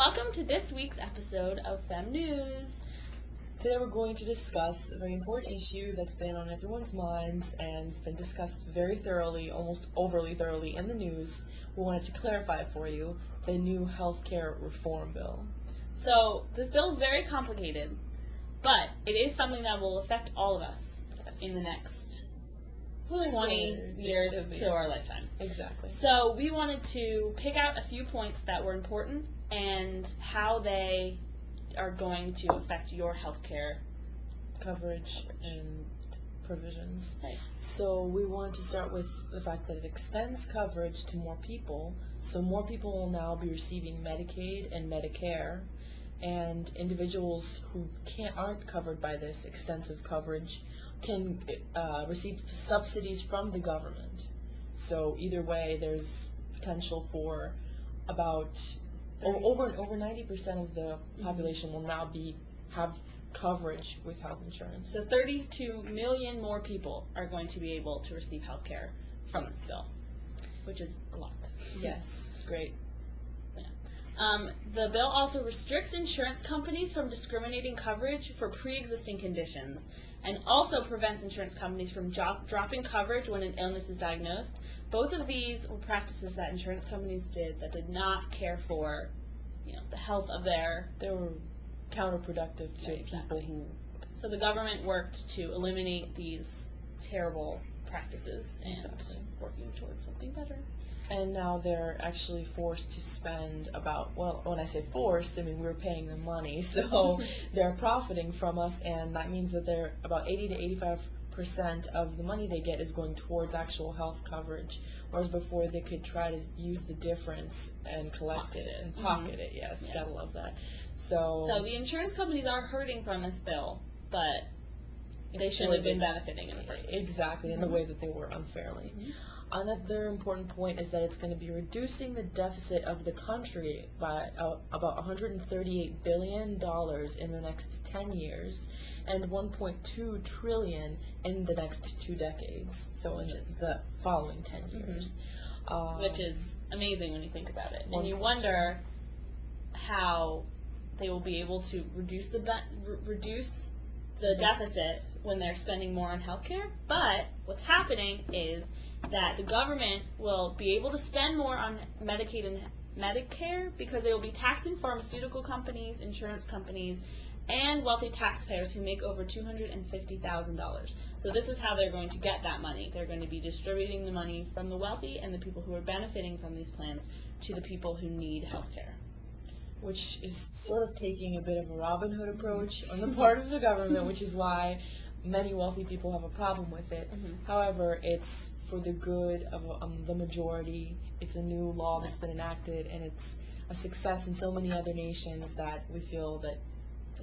welcome to this week's episode of FemNews. Today we're going to discuss a very important issue that's been on everyone's minds and it's been discussed very thoroughly, almost overly thoroughly in the news. We wanted to clarify it for you, the new healthcare reform bill. So this bill is very complicated, but it is something that will affect all of us in the next 20 years to our lifetime. Exactly. So we wanted to pick out a few points that were important and how they are going to affect your healthcare coverage and provisions. Right. So we wanted to start with the fact that it extends coverage to more people. So more people will now be receiving Medicaid and Medicare, and individuals who aren't covered by this extensive coverage can receive subsidies from the government. So either way, there's potential for about over 90% of the population will now have coverage with health insurance. So 32 million more people are going to be able to receive health care from this bill, which is a lot. Yes, it's great. Yeah. The bill also restricts insurance companies from discriminating coverage for pre-existing conditions and also prevents insurance companies from dropping coverage when an illness is diagnosed. Both of these were practices that insurance companies did that did not care for, the health of They were counterproductive to people who. So the government worked to eliminate these terrible practices and working towards something better. And now they're actually forced to spend when I say forced, I mean we're paying them money, so they're profiting from us, and that means that they're about 80 to 85% of the money they get is going towards actual health coverage, whereas before they could try to use the difference and collect it and pocket it. Yes, gotta love that. So the insurance companies are hurting from this bill, but they shouldn't have been benefiting in the first place. Exactly, in the way that they were unfairly. Another important point is that it's going to be reducing the deficit of the country by about $138 billion in the next 10 years and $1.2 trillion in the next 2 decades, so in the following 10 years. Which is amazing when you think about it. And you wonder how they will be able to reduce the deficit when they're spending more on healthcare. But what's happening is that the government will be able to spend more on Medicaid and Medicare because they will be taxing pharmaceutical companies, insurance companies, and wealthy taxpayers who make over $250,000. So this is how they're going to get that money. They're going to be distributing the money from the wealthy and the people who are benefiting from these plans to the people who need health care. Which is sort of taking a bit of a Robin Hood approach on the part of the government, which is why many wealthy people have a problem with it. However, it's for the good of the majority. It's a new law that's been enacted, and it's a success in so many other nations that we feel that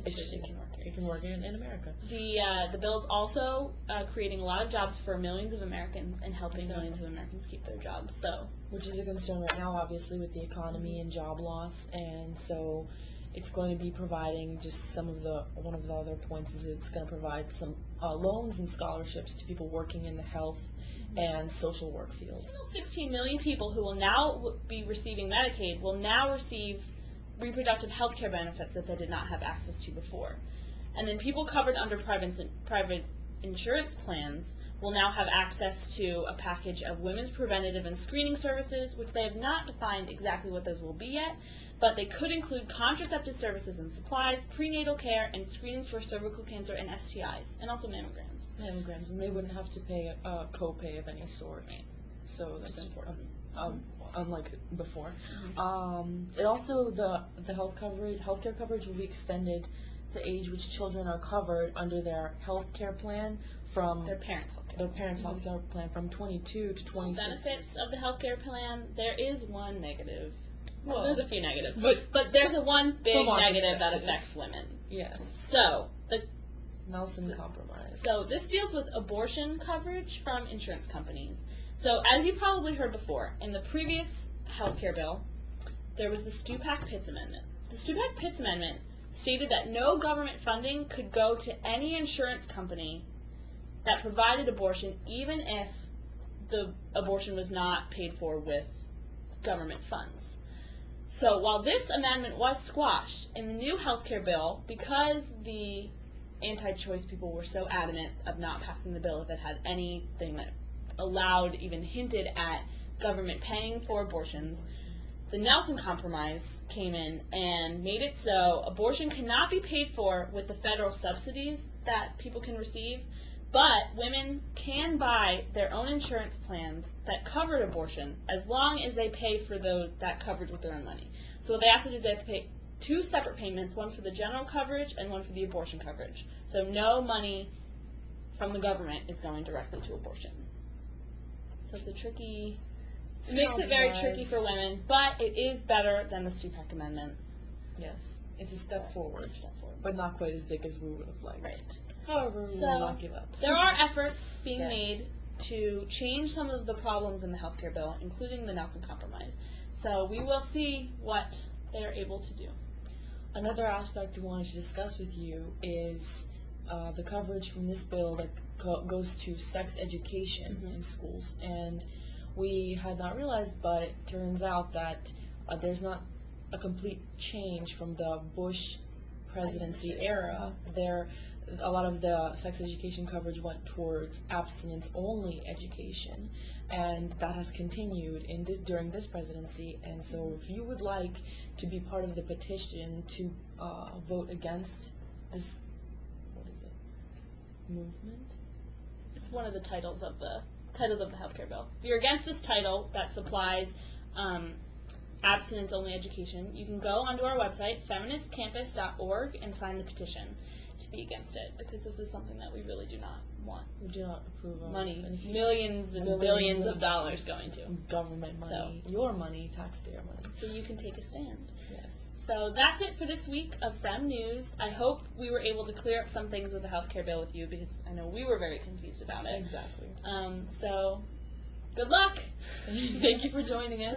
it can work in America. The bill is also creating a lot of jobs for millions of Americans and helping millions of Americans keep their jobs. Which is a concern right now, obviously, with the economy and job loss, and so it's going to be providing one of the other points is it's going to provide some loans and scholarships to people working in the health and social work fields. 16 million people who will now be receiving Medicaid will now receive reproductive health care benefits that they did not have access to before. And then people covered under private insurance plans will now have access to a package of women's preventative and screening services, which they have not defined exactly what those will be yet, but they could include contraceptive services and supplies, prenatal care, and screenings for cervical cancer and STIs, and also mammograms. And they wouldn't have to pay a copay of any sort. So that's important. Unlike before. It also the healthcare coverage will be extended the age which children are covered under their healthcare plan from their parents' healthcare plan from 22 to 26. Benefits of the healthcare plan. There is one negative. Well, there's a few negatives, but there's one big negative that affects women. Yes. So the Nelson Compromise. So this deals with abortion coverage from insurance companies. So as you probably heard before, in the previous healthcare bill, there was the Stupak-Pitts Amendment. The Stupak-Pitts Amendment stated that no government funding could go to any insurance company that provided abortion, even if the abortion was not paid for with government funds. So while this amendment was squashed in the new healthcare bill, because the anti-choice people were so adamant of not passing the bill if it had anything that allowed, even hinted at government paying for abortions, the Nelson Compromise came in and made it so abortion cannot be paid for with the federal subsidies that people can receive, but women can buy their own insurance plans that covered abortion as long as they pay for that coverage with their own money. So what they have to do is they have to pay 2 separate payments, one for the general coverage and one for the abortion coverage. So no money from the government is going directly to abortion. So it's a tricky, it makes it very tricky for women, but it is better than the Stupak Amendment. Yes, it's a step forward, It's a step forward. but not quite as big as we would have liked. Right. However, we So, will not give up. There are efforts being Yes. made to change some of the problems in the healthcare bill, including the Nelson Compromise. So we will see what they are able to do. Another aspect we wanted to discuss with you is the coverage from this bill that goes to sex education in schools. And we had not realized, but it turns out that there's not a complete change from the Bush presidency era. A lot of the sex education coverage went towards abstinence-only education, and that has continued during this presidency. And so if you would like to be part of the petition to vote against this, what is it, movement? It's one of the titles of the healthcare bill. If you're against this title that supplies abstinence-only education, you can go onto our website, feministcampus.org, and sign the petition to be against it, because this is something that we really do not want. We do not approve of Money, and if you- millions and billions of dollars going to. government money, your money, taxpayer money. So you can take a stand. Yes. So that's it for this week of FemNews. I hope we were able to clear up some things with the healthcare bill with you, because I know we were very confused about it. Exactly. So good luck. Thank you for joining us.